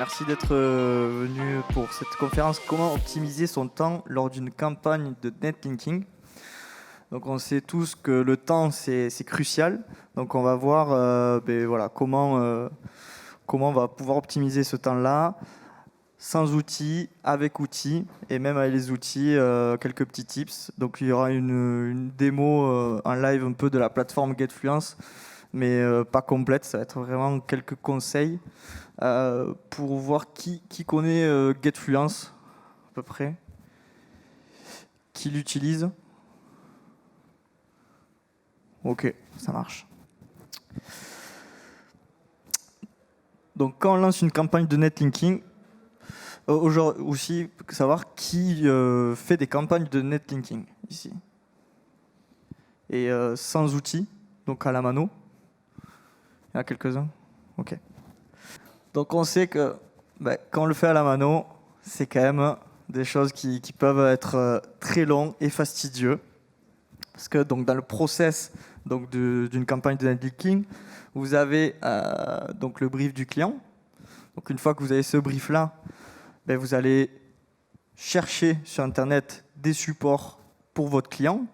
merci d'être venu pour cette conférence Comment optimiser son temps lors d'une campagne de netlinking. Donc on sait tous que le temps c'est crucial. Donc on va voir voilà, comment on va pouvoir optimiser ce temps-là sans outils, avec outils et même avec les outils, quelques petits tips. Donc il y aura une démo en live un peu de la plateforme GetFluence, mais pas complète, ça va être vraiment quelques conseils pour voir qui connaît GetFluence à peu près, qui l'utilise. Ok, ça marche. Donc quand on lance une campagne de netlinking, aujourd'hui aussi savoir qui fait des campagnes de netlinking ici. Et sans outils, donc à la mano. Il y en a quelques-uns. Ok. Donc on sait que quand on le fait à la mano, c'est quand même des choses qui peuvent être très longs et fastidieux. Parce que donc, dans le process d'une campagne de netlinking, vous avez donc le brief du client. Donc une fois que vous avez ce brief-là, vous allez chercher sur Internet des supports pour votre client.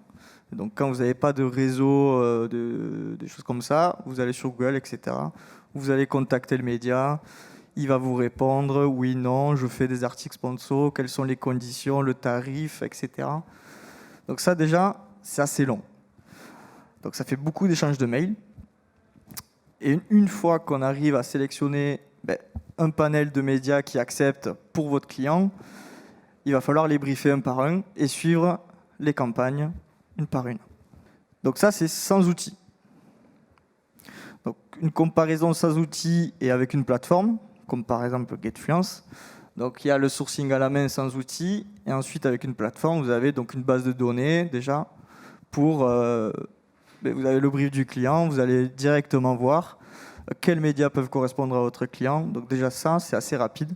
Donc quand vous n'avez pas de réseau, des choses comme ça, vous allez sur Google, etc. Vous allez contacter le média, il va vous répondre, oui, non, je fais des articles sponsors, quelles sont les conditions, le tarif, etc. Donc ça déjà, c'est assez long. Donc ça fait beaucoup d'échanges de mails. Et une fois qu'on arrive à sélectionner un panel de médias qui acceptent pour votre client, il va falloir les briefer un par un et suivre les campagnes une par une. Donc ça, c'est sans outils. Donc une comparaison sans outils et avec une plateforme, comme par exemple GetFluence. Donc il y a le sourcing à la main sans outils, et ensuite avec une plateforme, vous avez donc une base de données déjà pour... vous avez le brief du client, vous allez directement voir quels médias peuvent correspondre à votre client. Donc déjà ça, c'est assez rapide.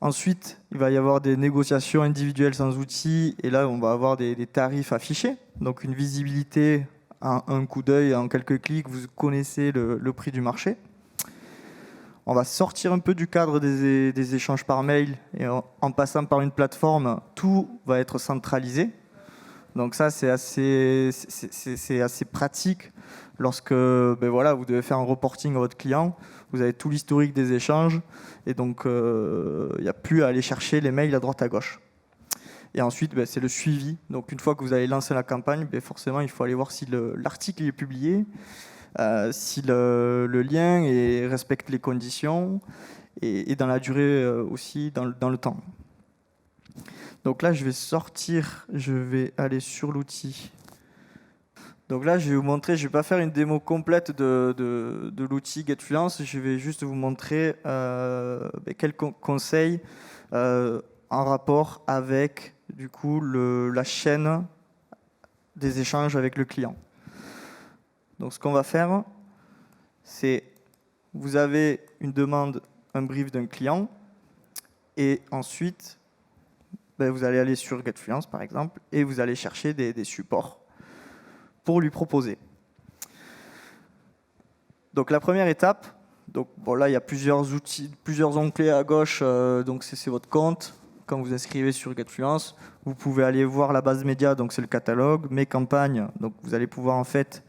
Ensuite, il va y avoir des négociations individuelles sans outils, et là, on va avoir des tarifs affichés. Donc une visibilité à un coup d'œil, en quelques clics, vous connaissez le prix du marché. On va sortir un peu du cadre des échanges par mail, et en passant par une plateforme, tout va être centralisé. Donc ça, c'est assez pratique lorsque voilà, vous devez faire un reporting à votre client. Vous avez tout l'historique des échanges, et donc il n'y a plus à aller chercher les mails à droite à gauche. Et ensuite, c'est le suivi. Donc une fois que vous avez lancé la campagne, forcément, il faut aller voir si l'article est publié, si le lien respecte les conditions, et dans la durée aussi, dans le temps. Donc là, je vais sortir, je vais aller sur l'outil. Donc là, je vais vous montrer, je ne vais pas faire une démo complète de l'outil GetFluence, je vais juste vous montrer quelques conseils en rapport avec du coup, la chaîne des échanges avec le client. Donc ce qu'on va faire, c'est vous avez une demande, un brief d'un client, et ensuite, vous allez aller sur GetFluence par exemple, et vous allez chercher des supports pour lui proposer. Donc la première étape, donc là il y a plusieurs outils, plusieurs onglets à gauche, donc c'est votre compte. Quand vous inscrivez sur GetFluence, vous pouvez aller voir la base média, donc c'est le catalogue, mes campagnes, donc vous allez pouvoir en fait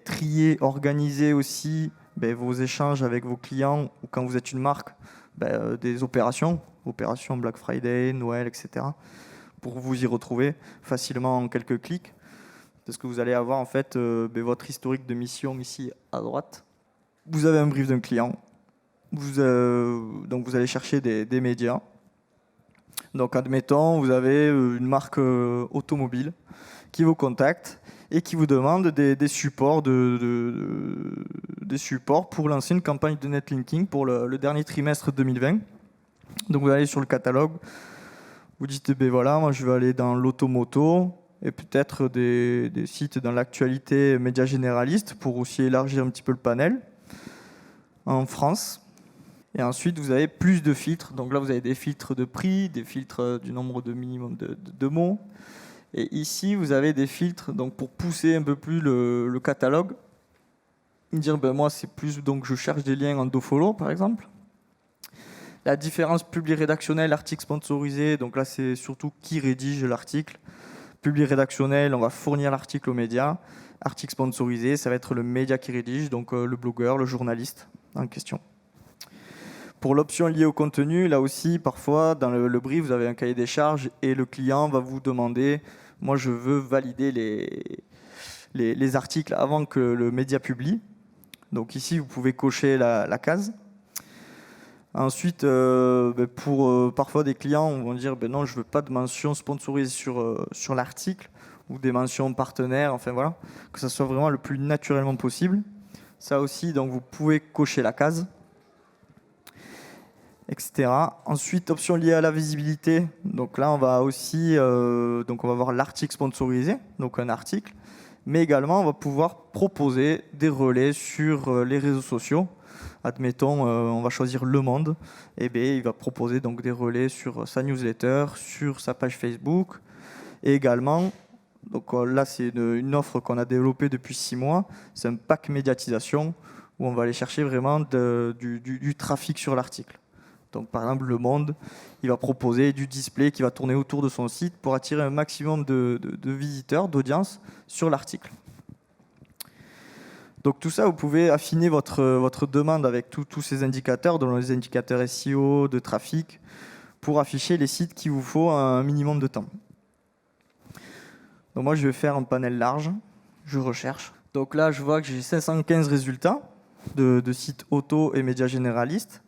trier, organiser aussi vos échanges avec vos clients, ou quand vous êtes une marque, des opérations Black Friday, Noël, etc. pour vous y retrouver facilement en quelques clics. Parce que vous allez avoir en fait votre historique de mission ici à droite. Vous avez un brief d'un client, donc vous allez chercher des médias. Donc admettons, vous avez une marque automobile qui vous contacte et qui vous demande des supports, des supports pour lancer une campagne de netlinking pour le dernier trimestre 2020. Donc vous allez sur le catalogue, vous dites voilà, moi je vais aller dans l'automoto, et peut-être des sites dans l'actualité médias généralistes pour aussi élargir un petit peu le panel en France. Et ensuite, vous avez plus de filtres. Donc là, vous avez des filtres de prix, des filtres du nombre de minimum de mots. Et ici, vous avez des filtres donc, pour pousser un peu plus le catalogue. Dire, moi, c'est plus, donc je cherche des liens en dofollow, par exemple. La différence publi-rédactionnel, article sponsorisé, donc là c'est surtout qui rédige l'article. Publi-rédactionnel, on va fournir l'article aux médias. Article sponsorisé, ça va être le média qui rédige, donc le blogueur, le journaliste en question. Pour l'option liée au contenu, là aussi, parfois, dans le brief, vous avez un cahier des charges et le client va vous demander, moi je veux valider les articles avant que le média publie. Donc ici, vous pouvez cocher la case. Ensuite, pour parfois des clients, on va dire non, je ne veux pas de mention sponsorisée sur l'article ou des mentions partenaires, enfin voilà, que ça soit vraiment le plus naturellement possible. Ça aussi, donc vous pouvez cocher la case, etc. Ensuite, option liée à la visibilité. Donc là, on va aussi, donc on va voir l'article sponsorisé, donc un article, mais également on va pouvoir proposer des relais sur les réseaux sociaux. Admettons, on va choisir Le Monde, et bien, il va proposer donc des relais sur sa newsletter, sur sa page Facebook, et également, donc là c'est une offre qu'on a développée depuis 6 mois, c'est un pack médiatisation où on va aller chercher vraiment du trafic sur l'article. Donc par exemple, Le Monde, il va proposer du display qui va tourner autour de son site pour attirer un maximum de visiteurs, d'audience sur l'article. Donc tout ça, vous pouvez affiner votre demande avec tous ces indicateurs, dont les indicateurs SEO, de trafic, pour afficher les sites qu'il vous faut un minimum de temps. Donc moi, je vais faire un panel large, je recherche. Donc là, je vois que j'ai 515 résultats de sites auto et médias généralistes,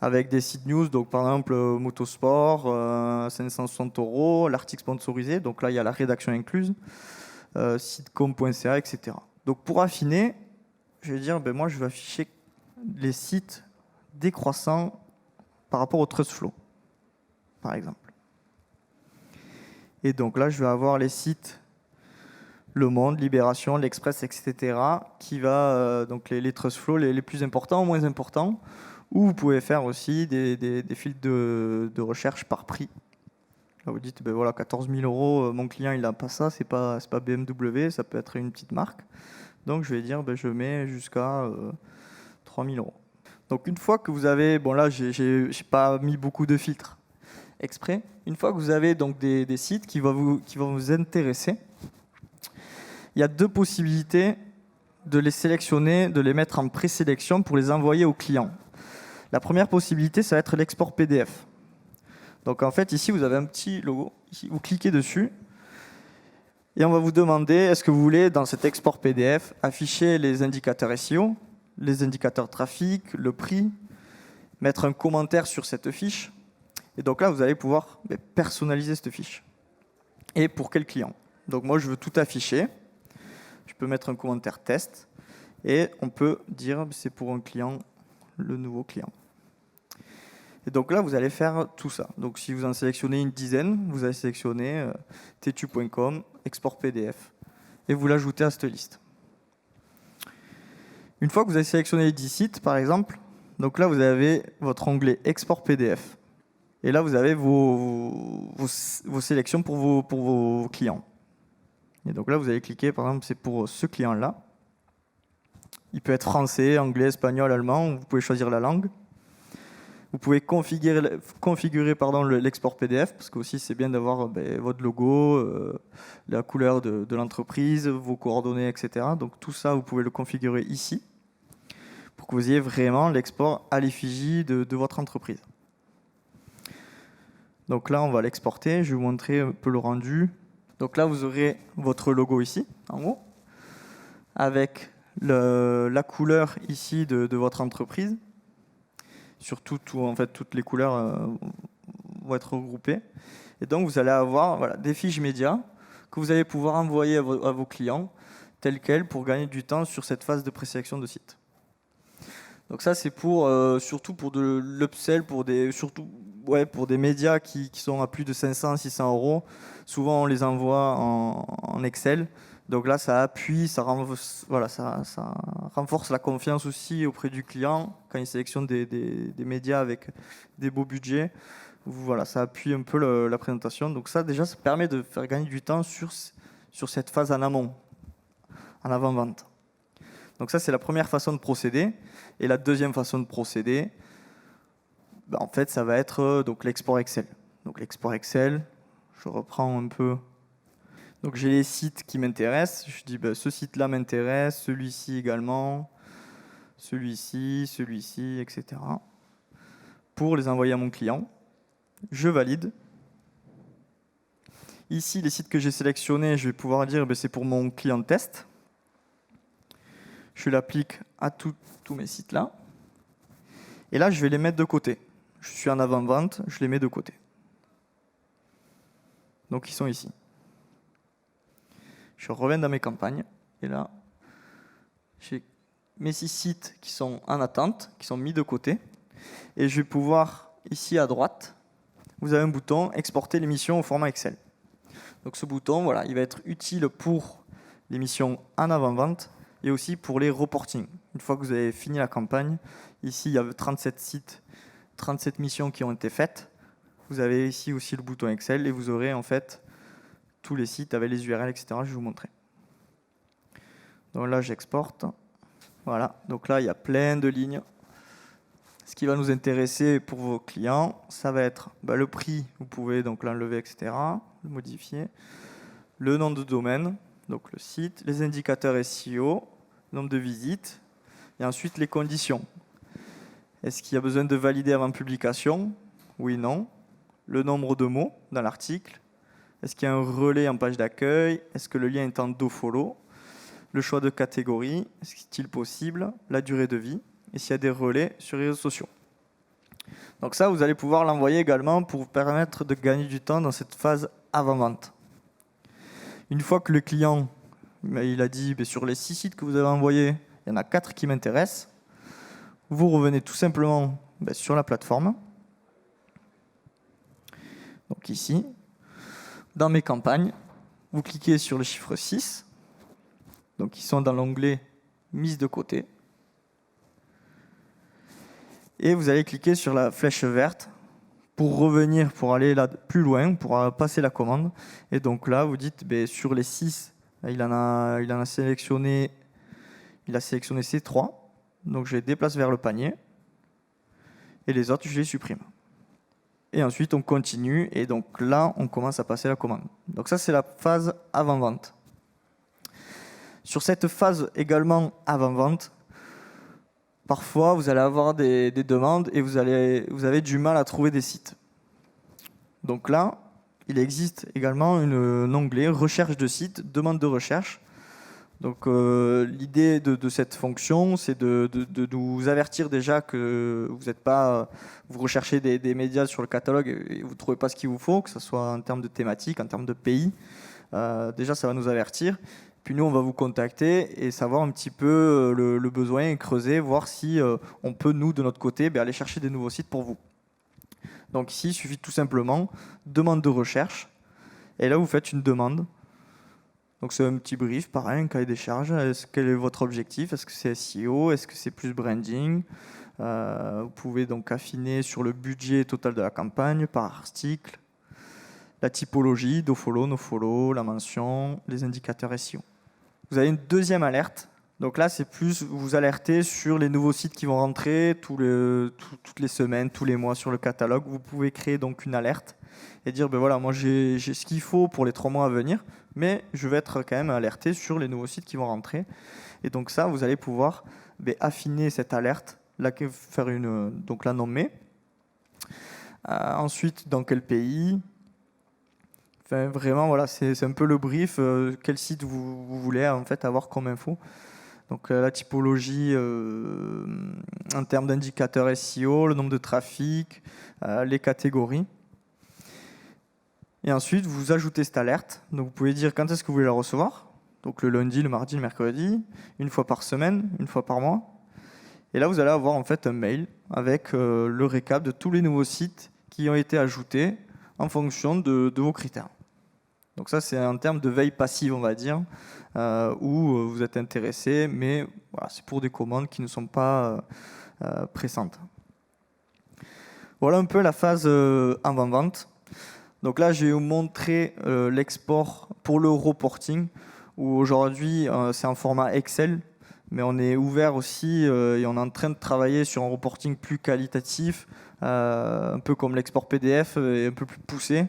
avec des sites news, donc par exemple Motosport, 560 €, l'article sponsorisé, donc là, il y a la rédaction incluse, sitecom.ca, etc. Donc pour affiner, je vais dire, moi je vais afficher les sites décroissants par rapport au Trustflow, par exemple. Et donc là, je vais avoir les sites Le Monde, Libération, L'Express, etc. qui va, donc les Trustflow les plus importants ou moins importants, où vous pouvez faire aussi des filtres de recherche par prix. Là, vous dites, voilà, 14 000 €, mon client il n'a pas ça, c'est pas BMW, ça peut être une petite marque. Donc je vais dire, je mets jusqu'à 3 000 €. Donc une fois que vous avez, bon là j'ai pas mis beaucoup de filtres exprès, une fois que vous avez donc des sites qui vont vous intéresser, il y a 2 possibilités de les sélectionner, de les mettre en présélection pour les envoyer aux clients. La première possibilité, ça va être l'export PDF. Donc en fait ici vous avez un petit logo, ici, vous cliquez dessus, et on va vous demander, est-ce que vous voulez, dans cet export PDF, afficher les indicateurs SEO, les indicateurs trafic, le prix, mettre un commentaire sur cette fiche. Et donc là, vous allez pouvoir personnaliser cette fiche. Et pour quel client? Donc moi, je veux tout afficher. Je peux mettre un commentaire test. Et on peut dire, c'est pour un client, le nouveau client. Et donc là, vous allez faire tout ça. Donc si vous en sélectionnez une dizaine, vous allez sélectionner tetu.com, export PDF, et vous l'ajoutez à cette liste. Une fois que vous avez sélectionné les 10 sites, par exemple, donc là, vous avez votre onglet export PDF. Et là, vous avez vos sélections pour vos clients. Et donc là, vous allez cliquer, par exemple, c'est pour ce client-là. Il peut être français, anglais, espagnol, allemand, vous pouvez choisir la langue. Vous pouvez configurer l'export PDF, parce que aussi c'est bien d'avoir votre logo, la couleur de l'entreprise, vos coordonnées, etc. Donc tout ça, vous pouvez le configurer ici, pour que vous ayez vraiment l'export à l'effigie de votre entreprise. Donc là, on va l'exporter, je vais vous montrer un peu le rendu. Donc là, vous aurez votre logo ici, en haut, avec la couleur ici de votre entreprise. Surtout, toutes les couleurs vont être regroupées. Et donc, vous allez avoir des fiches médias que vous allez pouvoir envoyer à vos clients telles quelles pour gagner du temps sur cette phase de présélection de site. Donc ça, c'est surtout pour de l'upsell, pour des médias qui sont à plus de 500-600 €. Souvent, on les envoie en Excel. Donc là, ça appuie, ça renforce la confiance aussi auprès du client quand il sélectionne des médias avec des beaux budgets. Voilà, ça appuie un peu la présentation. Donc ça, déjà, ça permet de faire gagner du temps sur cette phase en amont, en avant-vente. Donc ça, c'est la première façon de procéder. Et la deuxième façon de procéder, en fait, ça va être donc l'export Excel. Donc l'export Excel, je reprends un peu. Donc j'ai les sites qui m'intéressent. Je dis ce site-là m'intéresse, celui-ci également, celui-ci, etc. Pour les envoyer à mon client. Je valide. Ici, les sites que j'ai sélectionnés, je vais pouvoir dire c'est pour mon client de test. Je l'applique à tous mes sites là. Et là, je vais les mettre de côté. Je suis en avant-vente, je les mets de côté. Donc, ils sont ici. Je reviens dans mes campagnes. Et là, j'ai mes 6 sites qui sont en attente, qui sont mis de côté. Et je vais pouvoir, ici à droite, vous avez un bouton « Exporter l'émission au format Excel ». Donc ce bouton, voilà, il va être utile pour les missions en avant-vente et aussi pour les reporting. Une fois que vous avez fini la campagne, ici il y a 37 sites, 37 missions qui ont été faites. Vous avez ici aussi le bouton Excel et vous aurez en fait tous les sites avec les URL, etc. Je vais vous montrer. Donc là, j'exporte. Voilà, donc là, il y a plein de lignes. Ce qui va nous intéresser pour vos clients, ça va être le prix, vous pouvez donc l'enlever, etc., le modifier, le nom de domaine, donc le site, les indicateurs SEO, le nombre de visites, et ensuite les conditions. Est-ce qu'il y a besoin de valider avant publication? Oui, non. Le nombre de mots dans l'article. Est-ce qu'il y a un relais en page d'accueil? Est-ce que le lien est en dofollow? Le choix de catégorie, est-il possible? La durée de vie. Et s'il y a des relais sur les réseaux sociaux. Donc ça, vous allez pouvoir l'envoyer également pour vous permettre de gagner du temps dans cette phase avant-vente. Une fois que le client il a dit sur les 6 sites que vous avez envoyés, il y en a 4 qui m'intéressent, vous revenez tout simplement sur la plateforme. Donc ici, dans mes campagnes, vous cliquez sur le chiffre 6. Donc ils sont dans l'onglet mise de côté. Et vous allez cliquer sur la flèche verte pour revenir, pour aller là plus loin, pour passer la commande. Et donc là, vous dites, sur les 6, il a sélectionné ces 3. Donc je les déplace vers le panier. Et les autres, je les supprime. Et ensuite, on continue. Et donc là, on commence à passer la commande. Donc ça, c'est la phase avant-vente. Sur cette phase également avant-vente, parfois, vous allez avoir des demandes et vous avez du mal à trouver des sites. Donc là, il existe également un onglet « Recherche de sites »,« Demande de recherche ». Donc l'idée de cette fonction, c'est de nous avertir déjà que vous recherchez des médias sur le catalogue et vous ne trouvez pas ce qu'il vous faut, que ce soit en termes de thématique, en termes de pays. Déjà, ça va nous avertir. Puis nous, on va vous contacter et savoir un petit peu le besoin et creuser, voir si on peut, nous, de notre côté, aller chercher des nouveaux sites pour vous. Donc ici, il suffit tout simplement demande de recherche. Et là, vous faites une demande. Donc c'est un petit brief, pareil, un cahier des charges. Quel est votre objectif? Est-ce que c'est SEO? Est-ce que c'est plus branding? Vous pouvez donc affiner sur le budget total de la campagne par article, la typologie, dofollow, nofollow, la mention, les indicateurs SEO. Vous avez une deuxième alerte. Donc là, c'est plus vous alerter sur les nouveaux sites qui vont rentrer toutes les semaines, tous les mois sur le catalogue. Vous pouvez créer donc une alerte et dire, voilà, moi j'ai ce qu'il faut pour les 3 mois à venir, mais je vais être quand même alerté sur les nouveaux sites qui vont rentrer. Et donc ça, vous allez pouvoir affiner cette alerte, donc la nommer. Ensuite, dans quel pays? Enfin, vraiment, voilà, c'est un peu le brief. Quel site vous voulez en fait avoir comme info. Donc la typologie en termes d'indicateurs SEO, le nombre de trafic, les catégories. Et ensuite, vous ajoutez cette alerte. Donc vous pouvez dire quand est-ce que vous voulez la recevoir. Donc le lundi, le mardi, le mercredi, une fois par semaine, une fois par mois. Et là, vous allez avoir en fait un mail avec le récap de tous les nouveaux sites qui ont été ajoutés en fonction de vos critères. Donc ça, c'est en termes de veille passive, on va dire, où vous êtes intéressé, mais voilà, c'est pour des commandes qui ne sont pas pressantes. Voilà un peu la phase avant-vente. Donc là, je vais vous montrer l'export pour le reporting, où aujourd'hui, c'est en format Excel. mais on est ouvert aussi et on est en train de travailler sur un reporting plus qualitatif, un peu comme l'export PDF et un peu plus poussé.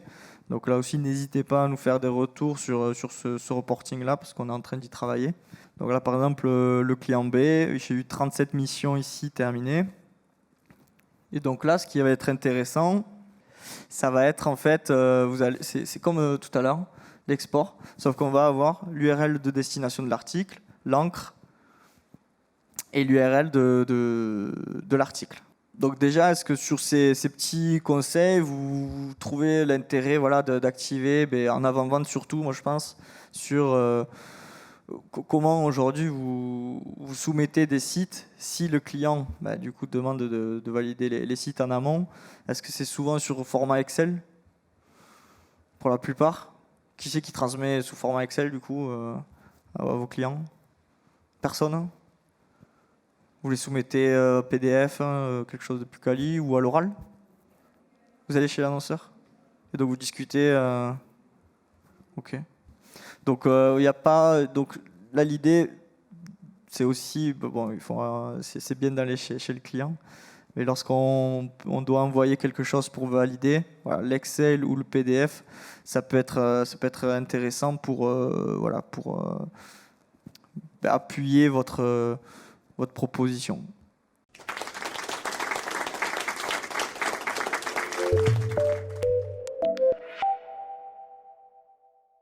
Donc là aussi, n'hésitez pas à nous faire des retours sur ce reporting-là, parce qu'on est en train d'y travailler. Donc là, par exemple, le client B, j'ai eu 37 missions ici terminées. Et donc là, ce qui va être intéressant, ça va être en fait, c'est comme tout à l'heure, l'export, sauf qu'on va avoir l'URL de destination de l'article, l'encre et l'URL de l'article. Donc déjà, est-ce que sur ces petits conseils, vous trouvez l'intérêt d'activer, en avant-vente surtout, moi je pense, sur comment aujourd'hui vous soumettez des sites si le client du coup demande de valider les sites en amont? Est-ce que c'est souvent sur format Excel pour la plupart? Qui c'est qui transmet sous format Excel du coup à vos clients? Personne? Vous les soumettez PDF, quelque chose de plus quali, ou à l'oral? Vous allez chez l'annonceur et donc vous discutez. Ok. Donc il n'y a pas. Donc là l'idée, c'est aussi bon, c'est bien d'aller chez le client, mais lorsqu'on doit envoyer quelque chose pour valider, voilà, l'Excel ou le PDF, ça peut être intéressant pour appuyer votre proposition.